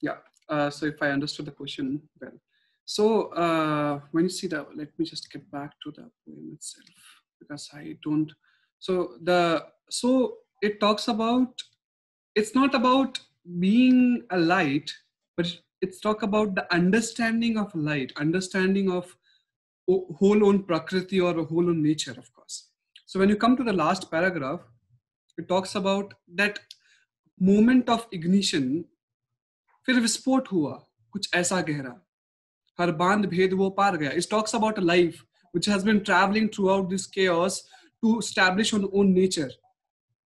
Yeah. So if I understood the question well. So when you see that, let me just get back to the poem itself, because I don't. So it talks about, it's not about being a light, but it's talk about the understanding of light, understanding of whole own prakriti or a whole own nature, of course. So when you come to the last paragraph, it talks about that moment of ignition, फिर विस्फोट हुआ कुछ ऐसा गहरा, हर बांध भेद वो पार गया. It talks about a life which has been traveling throughout this chaos to establish on own nature.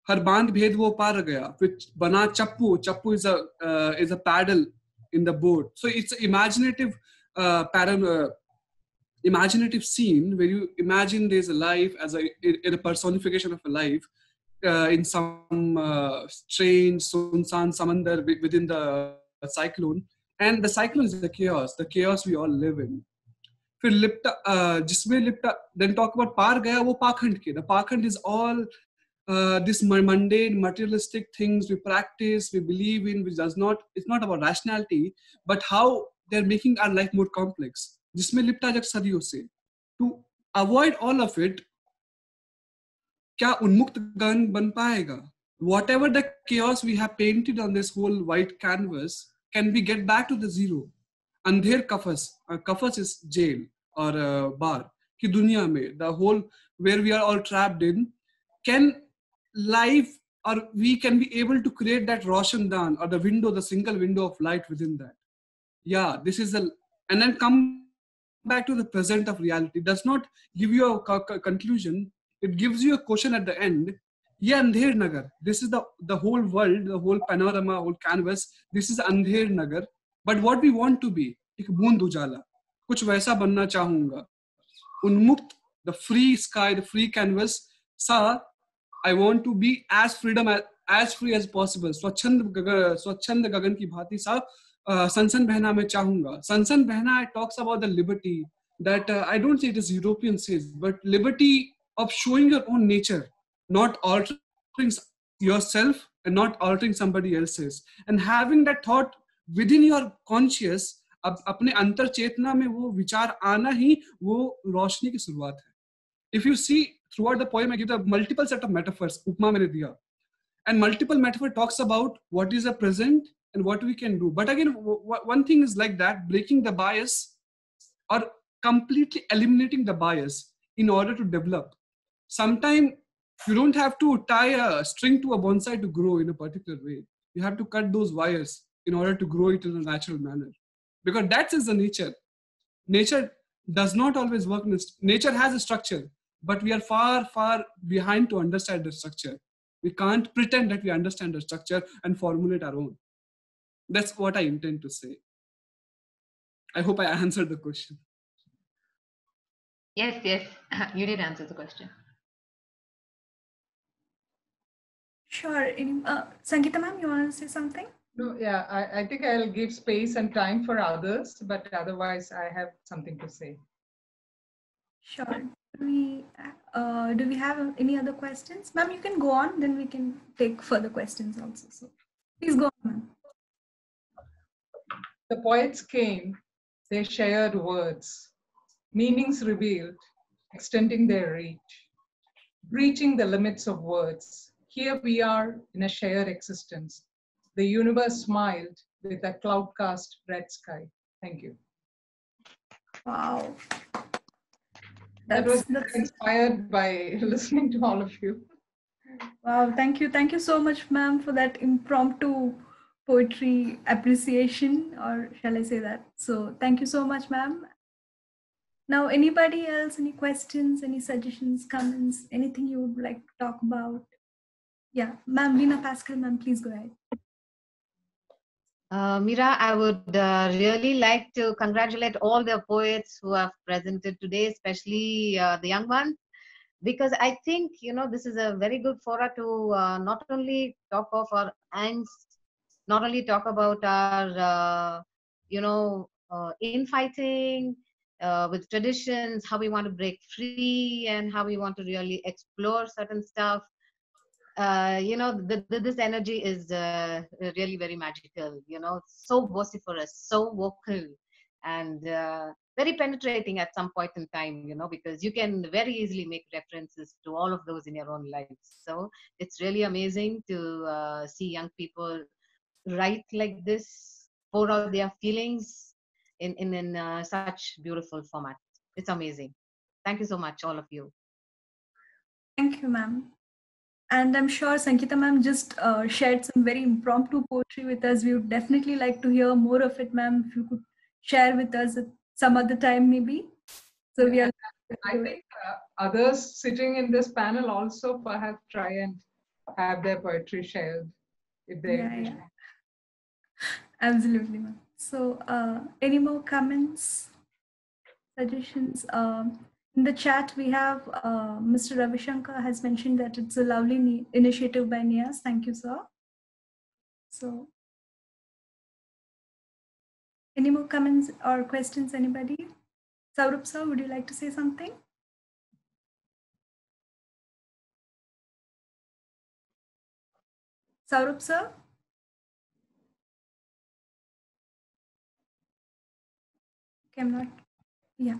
हर बांध भेद वो पार गया, which बना चप्पू. Chappu is a paddle in the boat. So it's an imaginative scene where you imagine there's a life as a personification of a life in some strange sunsan samandar within the cyclone, and the cyclone is the chaos we all live in. फिर लिप्टा जिसमें लिप्टा, then talk about पार गया वो पाखंड के. The पाखंड is all this mundane materialistic things we practice, we believe in, which does not, it's not about rationality, but how they're making our life more complex. जिसमें लिप्टा जग सदियों से. To avoid all of it, क्या उन्मुक्त गगन बन पाएगा? Whatever the chaos we have painted on this whole white canvas, can we get back to the zero? अंधेर कफस is jail or bar की दुनिया में, the whole where we are all trapped in, can life, or we can be able to create that Roshandan, or the window, the single window of light within that. Yeah, this is and then come back to the present of reality. It does not give you a conclusion. It gives you a question at the end. Yeah, Andher Nagar. This is the whole world, the whole panorama, whole canvas. This is Andher Nagar. But what we want to be, एक बूंद उजाला, कुछ वैसा बनना चाहूंगा. उन्मुक्त, the free sky, the free canvas. Sa, I want to be as free as possible. स्वच्छंद गगन की भांति सा सनसन बहना मैं चाहूंगा. सनसन बहना, it talks about the liberty that I don't say it is European says, but liberty of showing your own nature, not altering yourself and not altering somebody else's, and having that thought within your conscious, अब अपने अंतर चेतना में वो विचार आना ही वो रोशनी की शुरुआत है. If you see throughout the poem, I give the multiple set of metaphors. उपमा मैंने दिया, and multiple metaphor talks about what is the present and what we can do. But again, one thing is like that: breaking the bias or completely eliminating the bias in order to develop. Sometimes you don't have to tie a string to a bonsai to grow in a particular way. You have to cut those wires in order to grow it in a natural manner, because that is the nature. Nature does not always work. Nature has a structure, but we are far, far behind to understand the structure. We can't pretend that we understand the structure and formulate our own. That's what I intend to say. I hope I answered the question. Yes, yes, you did answer the question. Sure. Sangeeta ma'am, you want to say something? No, yeah, I think I'll give space and time for others, but otherwise I have something to say. Sure. Do we have any other questions? Ma'am, you can go on, then we can take further questions also. So please go on, ma'am. The poets came, they shared words, meanings revealed, extending their reach, breaching the limits of words. Here we are in a shared existence. The universe smiled with a cloud-cast red sky. Thank you. Wow. That was inspired by listening to all of you. Wow, thank you. Thank you so much, ma'am, for that impromptu poetry appreciation, or shall I say that? So thank you so much, ma'am. Now, anybody else, any questions, any suggestions, comments, anything you would like to talk about? Yeah, ma'am, Lena Pascal, ma'am, please go ahead. Mira, I would really like to congratulate all the poets who have presented today, especially the young ones, because I think, this is a very good fora to not only talk of our angst, not only talk about our, infighting with traditions, how we want to break free and how we want to really explore certain stuff. This energy is really very magical, so vociferous, so vocal, and very penetrating at some point in time, because you can very easily make references to all of those in your own lives. So it's really amazing to see young people write like this, pour out their feelings in such beautiful format. It's amazing. Thank you so much, all of you. Thank you, ma'am. And I'm sure Sangeeta ma'am just shared some very impromptu poetry with us. We would definitely like to hear more of it, ma'am. If you could share with us at some other time, maybe. So we are. I think others sitting in this panel also perhaps try and have their poetry shared if they. Yeah. Absolutely, ma'am. So, any more comments, suggestions? In the chat, we have Mr. Ravi Shankar has mentioned that it's a lovely initiative by NIAS. Thank you, sir. So, any more comments or questions, anybody? Saurabh sir, would you like to say something? Saurabh sir? Okay, I'm not. Yeah.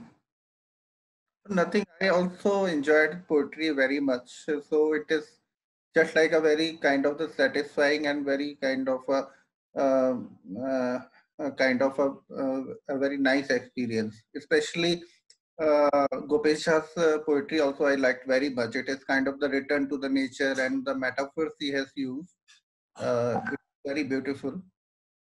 Nothing. I also enjoyed poetry very much. So it is just like a very kind of the satisfying and very kind of a very nice experience. Especially Gopesh Shah's poetry also I liked very much. It is kind of the return to the nature and the metaphors he has used. It's very beautiful.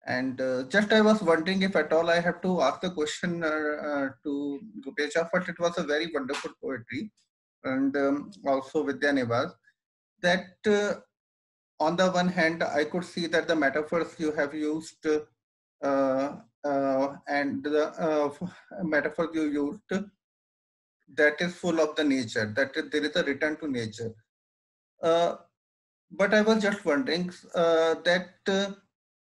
And just I was wondering if at all I have to ask the question to Gopesh Shah, but it was a very wonderful poetry. And also Vidya Nivas, that on the one hand, I could see that the metaphors you have used and the metaphor you used, that is full of the nature, that there is a return to nature. But I was just wondering that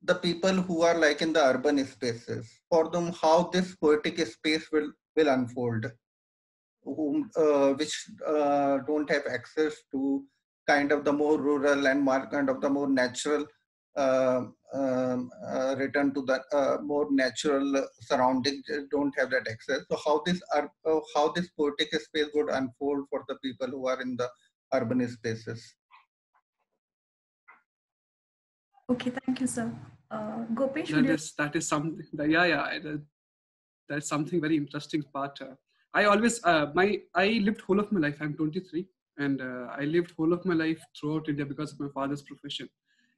the people who are like in the urban spaces, for them, how this poetic space will unfold, which don't have access to kind of the more rural and more kind of the more natural return to the more natural surroundings, don't have that access. So how this poetic space would unfold for the people who are in the urban spaces? Okay, thank you, sir. Gopesh, would you... That is something. That's something very interesting part. I always I lived whole of my life. I'm 23, and I lived whole of my life throughout India because of my father's profession.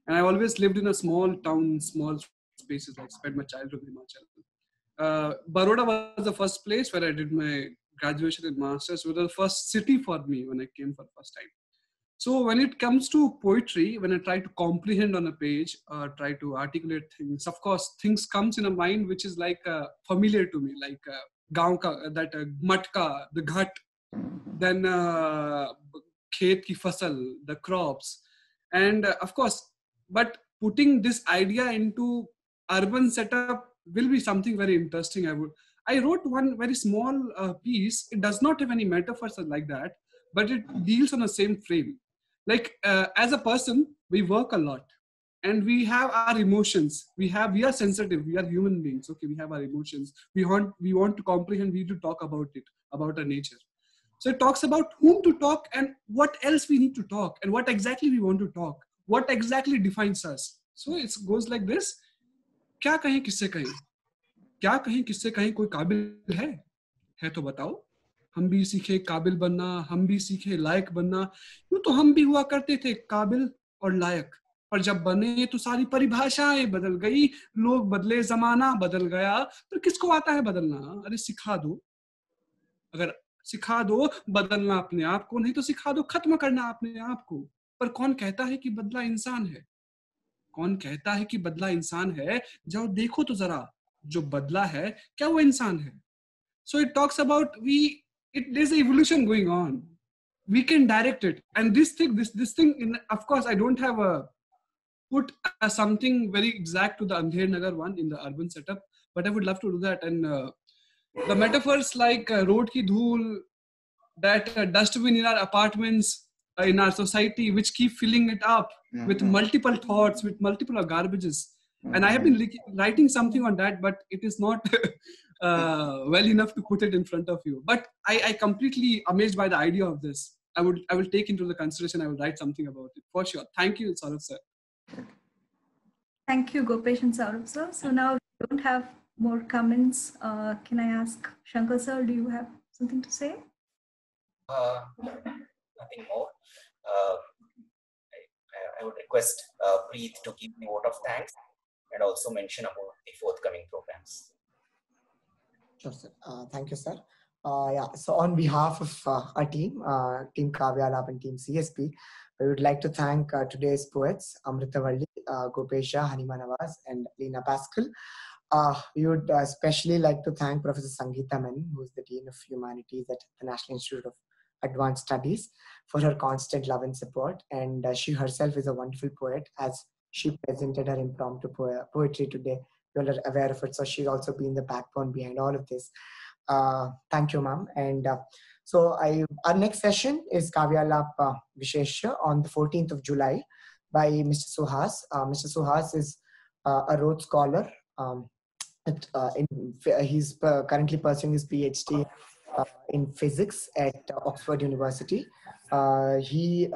And I always lived in a small town, small spaces. Like spent my childhood in Himachal. Baroda was the first place where I did my graduation and masters. It was the first city for me when I came for the first time. So when it comes to poetry, when I try to comprehend on a page, try to articulate things, of course, things comes in a mind which is like familiar to me, like gaon ka, that matka, the ghat, then khet ki fasal, the crops, and of course, but putting this idea into urban setup will be something very interesting. I wrote one very small piece. It does not have any metaphors like that, but it deals on the same frame. Like as a person, we work a lot, and we have our emotions. We are sensitive. We are human beings. Okay, we have our emotions. We want to comprehend. We need to talk about it, about our nature. So it talks about whom to talk and what else we need to talk and what exactly we want to talk. What exactly defines us. So it goes like this. क्या कहें किससे कहें? क्या कहें किससे कहें? कोई काबिल है तो बताओ. हम भी सीखे काबिल बनना, हम भी सीखे लायक बनना. यूं तो हम भी हुआ करते थे काबिल और लायक, पर जब बने तो सारी परिभाषाएं बदल गई. लोग बदले, जमाना बदल गया, तो किसको आता है बदलना? अरे सिखा दो. अगर सिखा दो बदलना अपने आप को, नहीं तो सिखा दो खत्म करना अपने आप को. पर कौन कहता है कि बदला इंसान है? कौन कहता है कि बदला इंसान है? जाओ देखो तो जरा, जो बदला है क्या वो इंसान है? So it talks about there's an evolution going on. We can direct it, and this thing. Of course, I don't have put something very exact to the Andher Nagar one in the urban setup, but I would love to do that. And the metaphors like road ki dhool, that dustbin in our apartments, in our society, which keep filling it up with multiple thoughts, with multiple garbages. And I have been writing something on that, but it is not well enough to put it in front of you. But I completely amazed by the idea of this. I will take into the consideration. I will write something about it for sure. Thank you, Saurabh sir. Thank you, Gopesh and Saurabh sir. So now we don't have more comments. Can I ask Shankar sir, do you have something to say? Nothing more. I would request Preet to give me a vote of thanks and also mention about the forthcoming programs. Sure, sir. Thank you, sir. So on behalf of our team, Team Kavya Lab and Team CSP, we would like to thank today's poets, Amrita Valli, Gopesh, Hanima Nawaz, and Lena Pascal. We would especially like to thank Professor Sangeeta Menon, who is the Dean of Humanities at the National Institute of Advanced Studies, for her constant love and support. And she herself is a wonderful poet, as she presented her impromptu poetry today. You all are aware of it, so she's also been the backbone behind all of this. Thank you, ma'am. And so our next session is Kavya Lab Vishesha on the 14th of July by Mr. Suhas. Mr. Suhas is a Rhodes Scholar. He's currently pursuing his PhD in physics at Oxford University. He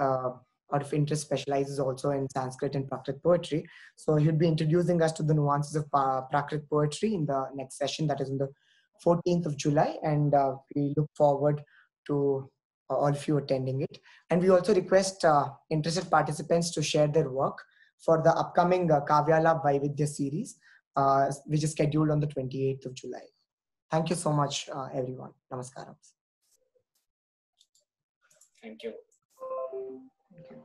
out of interest specializes also in Sanskrit and Prakrit poetry. So he'll be introducing us to the nuances of Prakrit poetry in the next session, that is on the 14th of July. And we look forward to all of you attending it. And we also request interested participants to share their work for the upcoming Kavya Lab Vaividya series, which is scheduled on the 28th of July. Thank you so much, everyone. Namaskaram. Thank you. Thank you.